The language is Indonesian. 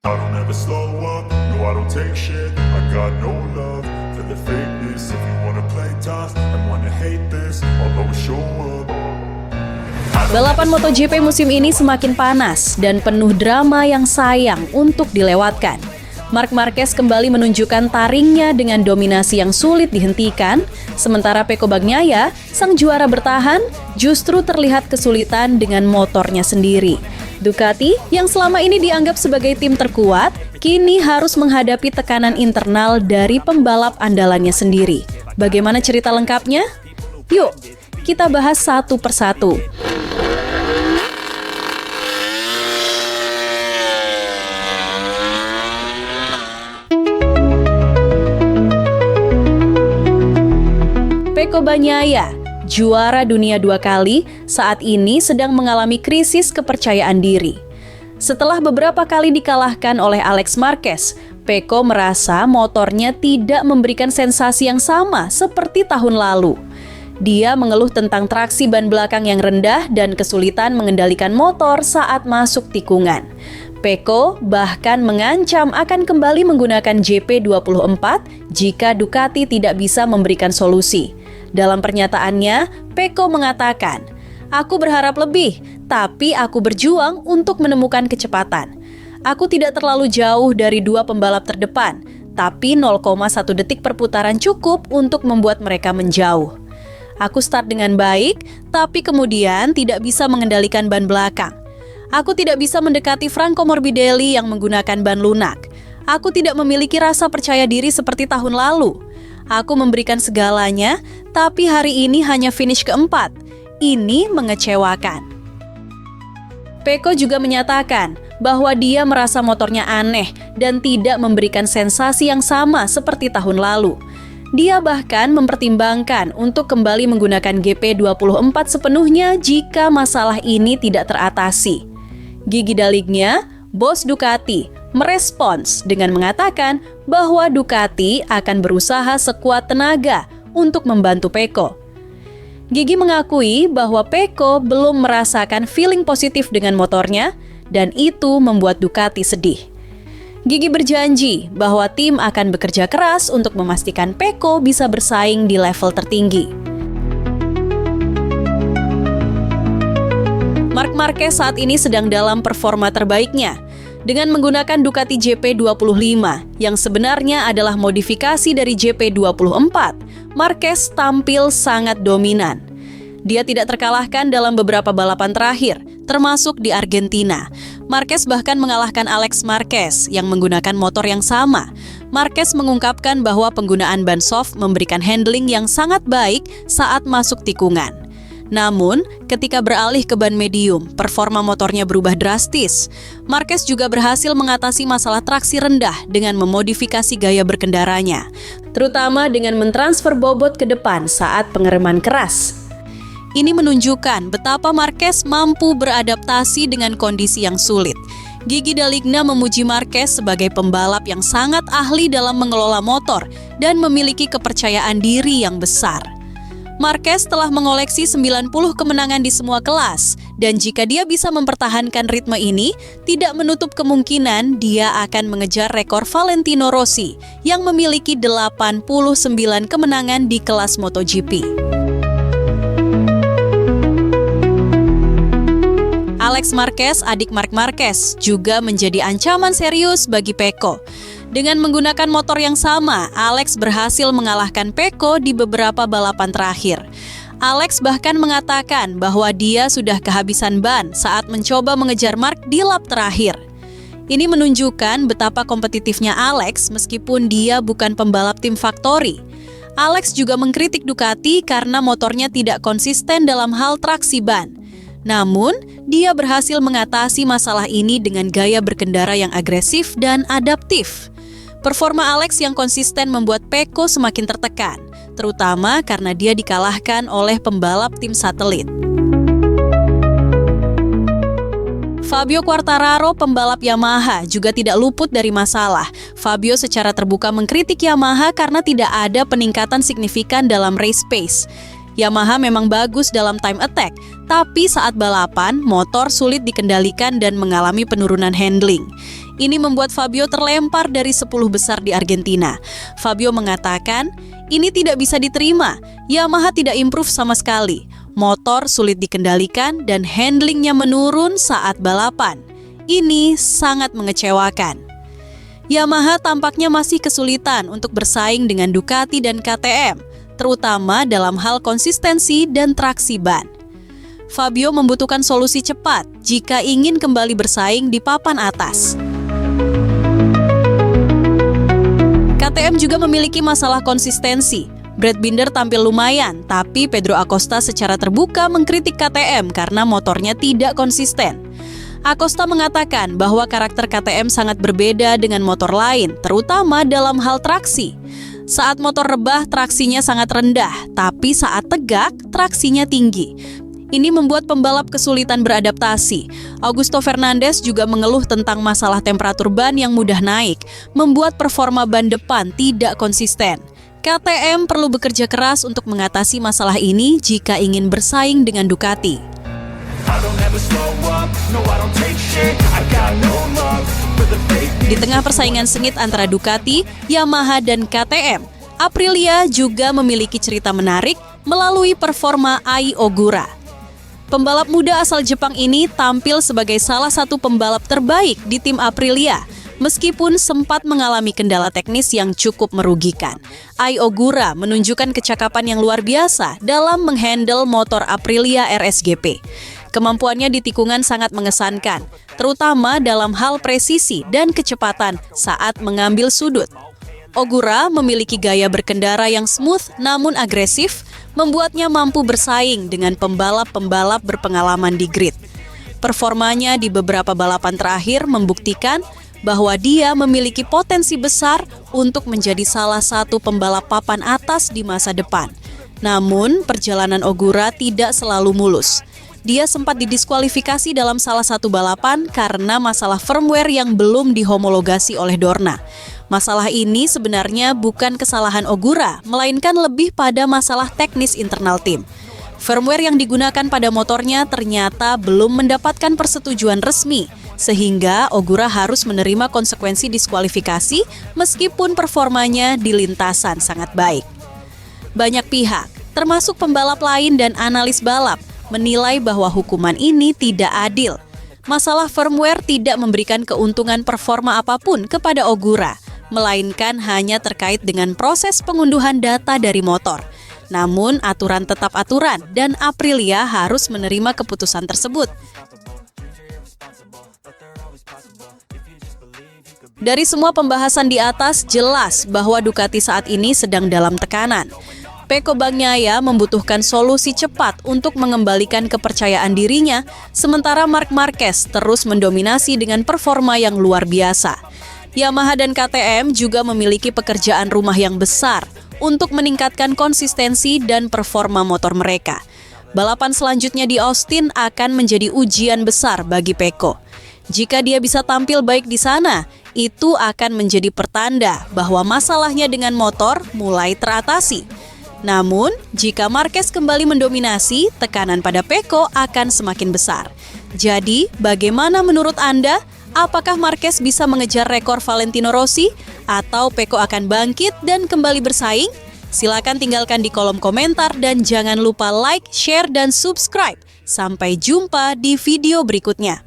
I don't ever slow up, no I don't take shit. I got no love for the fakeness. If you wanna play tough and wanna hate this, I'll always show up. Balapan MotoGP musim ini semakin panas dan penuh drama yang sayang untuk dilewatkan. Marc Marquez kembali menunjukkan taringnya dengan dominasi yang sulit dihentikan, sementara Pecco Bagnaia, sang juara bertahan, justru terlihat kesulitan dengan motornya sendiri. Ducati, yang selama ini dianggap sebagai tim terkuat, kini harus menghadapi tekanan internal dari pembalap andalannya sendiri. Bagaimana cerita lengkapnya? Yuk, kita bahas satu persatu. Pecco Bagnaia, juara dunia 2 kali, saat ini sedang mengalami krisis kepercayaan diri. Setelah beberapa kali dikalahkan oleh Alex Marquez, Pecco merasa motornya tidak memberikan sensasi yang sama seperti tahun lalu. Dia mengeluh tentang traksi ban belakang yang rendah dan kesulitan mengendalikan motor saat masuk tikungan. Pecco bahkan mengancam akan kembali menggunakan JP24 jika Ducati tidak bisa memberikan solusi. Dalam pernyataannya, Pecco mengatakan, "Aku berharap lebih, tapi aku berjuang untuk menemukan kecepatan. Aku tidak terlalu jauh dari 2 pembalap terdepan, tapi 0,1 detik per putaran cukup untuk membuat mereka menjauh. Aku start dengan baik, tapi kemudian tidak bisa mengendalikan ban belakang. Aku tidak bisa mendekati Franco Morbidelli yang menggunakan ban lunak. Aku tidak memiliki rasa percaya diri seperti tahun lalu. Aku memberikan segalanya, tapi hari ini hanya finish keempat. Ini mengecewakan." Pecco juga menyatakan bahwa dia merasa motornya aneh dan tidak memberikan sensasi yang sama seperti tahun lalu. Dia bahkan mempertimbangkan untuk kembali menggunakan GP24 sepenuhnya jika masalah ini tidak teratasi. Gigi D'Aligna, bos Ducati, merespons dengan mengatakan bahwa Ducati akan berusaha sekuat tenaga untuk membantu Pecco. Gigi mengakui bahwa Pecco belum merasakan feeling positif dengan motornya dan itu membuat Ducati sedih. Gigi berjanji bahwa tim akan bekerja keras untuk memastikan Pecco bisa bersaing di level tertinggi. Marc Marquez saat ini sedang dalam performa terbaiknya. Dengan menggunakan Ducati JP25 yang sebenarnya adalah modifikasi dari JP24, Marquez tampil sangat dominan. Dia tidak terkalahkan dalam beberapa balapan terakhir, termasuk di Argentina. Marquez bahkan mengalahkan Alex Marquez yang menggunakan motor yang sama. Marquez mengungkapkan bahwa penggunaan ban soft memberikan handling yang sangat baik saat masuk tikungan. Namun, ketika beralih ke ban medium, performa motornya berubah drastis. Marquez juga berhasil mengatasi masalah traksi rendah dengan memodifikasi gaya berkendaranya, terutama dengan mentransfer bobot ke depan saat pengereman keras. Ini menunjukkan betapa Marquez mampu beradaptasi dengan kondisi yang sulit. Gigi D'Aligna memuji Marquez sebagai pembalap yang sangat ahli dalam mengelola motor dan memiliki kepercayaan diri yang besar. Marquez telah mengoleksi 90 kemenangan di semua kelas, dan jika dia bisa mempertahankan ritme ini, tidak menutup kemungkinan dia akan mengejar rekor Valentino Rossi yang memiliki 89 kemenangan di kelas MotoGP. Alex Marquez, adik Marc Marquez, juga menjadi ancaman serius bagi Pecco. Dengan menggunakan motor yang sama, Alex berhasil mengalahkan Pecco di beberapa balapan terakhir. Alex bahkan mengatakan bahwa dia sudah kehabisan ban saat mencoba mengejar Marc di lap terakhir. Ini menunjukkan betapa kompetitifnya Alex meskipun dia bukan pembalap tim Factory. Alex juga mengkritik Ducati karena motornya tidak konsisten dalam hal traksi ban. Namun, dia berhasil mengatasi masalah ini dengan gaya berkendara yang agresif dan adaptif. Performa Alex yang konsisten membuat Pecco semakin tertekan, terutama karena dia dikalahkan oleh pembalap tim satelit. Fabio Quartararo, pembalap Yamaha, juga tidak luput dari masalah. Fabio secara terbuka mengkritik Yamaha karena tidak ada peningkatan signifikan dalam race pace. Yamaha memang bagus dalam time attack, tapi saat balapan, motor sulit dikendalikan dan mengalami penurunan handling. Ini membuat Fabio terlempar dari 10 besar di Argentina. Fabio mengatakan, ini tidak bisa diterima, Yamaha tidak improve sama sekali. Motor sulit dikendalikan dan handlingnya menurun saat balapan. Ini sangat mengecewakan. Yamaha tampaknya masih kesulitan untuk bersaing dengan Ducati dan KTM, terutama dalam hal konsistensi dan traksi ban. Fabio membutuhkan solusi cepat jika ingin kembali bersaing di papan atas. KTM juga memiliki masalah konsistensi. Brad Binder tampil lumayan, tapi Pedro Acosta secara terbuka mengkritik KTM karena motornya tidak konsisten. Acosta mengatakan bahwa karakter KTM sangat berbeda dengan motor lain, terutama dalam hal traksi. Saat motor rebah, traksinya sangat rendah, tapi saat tegak, traksinya tinggi. Ini membuat pembalap kesulitan beradaptasi. Augusto Fernandez juga mengeluh tentang masalah temperatur ban yang mudah naik, membuat performa ban depan tidak konsisten. KTM perlu bekerja keras untuk mengatasi masalah ini jika ingin bersaing dengan Ducati. Di tengah persaingan sengit antara Ducati, Yamaha, dan KTM, Aprilia juga memiliki cerita menarik melalui performa Ai Ogura. Pembalap muda asal Jepang ini tampil sebagai salah satu pembalap terbaik di tim Aprilia, meskipun sempat mengalami kendala teknis yang cukup merugikan. Ai Ogura menunjukkan kecakapan yang luar biasa dalam menghandle motor Aprilia RSGP. Kemampuannya di tikungan sangat mengesankan, terutama dalam hal presisi dan kecepatan saat mengambil sudut. Ogura memiliki gaya berkendara yang smooth namun agresif, membuatnya mampu bersaing dengan pembalap-pembalap berpengalaman di grid. Performanya di beberapa balapan terakhir membuktikan bahwa dia memiliki potensi besar untuk menjadi salah satu pembalap papan atas di masa depan. Namun, perjalanan Ogura tidak selalu mulus. Dia sempat didiskualifikasi dalam salah satu balapan karena masalah firmware yang belum dihomologasi oleh Dorna. Masalah ini sebenarnya bukan kesalahan Ogura, melainkan lebih pada masalah teknis internal tim. Firmware yang digunakan pada motornya ternyata belum mendapatkan persetujuan resmi, sehingga Ogura harus menerima konsekuensi diskualifikasi meskipun performanya di lintasan sangat baik. Banyak pihak, termasuk pembalap lain dan analis balap, menilai bahwa hukuman ini tidak adil. Masalah firmware tidak memberikan keuntungan performa apapun kepada Ogura, melainkan hanya terkait dengan proses pengunduhan data dari motor. Namun, aturan tetap aturan dan Aprilia harus menerima keputusan tersebut. Dari semua pembahasan di atas, jelas bahwa Ducati saat ini sedang dalam tekanan. Pecco Bagnaia membutuhkan solusi cepat untuk mengembalikan kepercayaan dirinya, sementara Marc Marquez terus mendominasi dengan performa yang luar biasa. Yamaha dan KTM juga memiliki pekerjaan rumah yang besar untuk meningkatkan konsistensi dan performa motor mereka. Balapan selanjutnya di Austin akan menjadi ujian besar bagi Pecco. Jika dia bisa tampil baik di sana, itu akan menjadi pertanda bahwa masalahnya dengan motor mulai teratasi. Namun, jika Marquez kembali mendominasi, tekanan pada Pecco akan semakin besar. Jadi, bagaimana menurut Anda? Apakah Marquez bisa mengejar rekor Valentino Rossi? Atau Pecco akan bangkit dan kembali bersaing? Silakan tinggalkan di kolom komentar dan jangan lupa like, share, dan subscribe. Sampai jumpa di video berikutnya.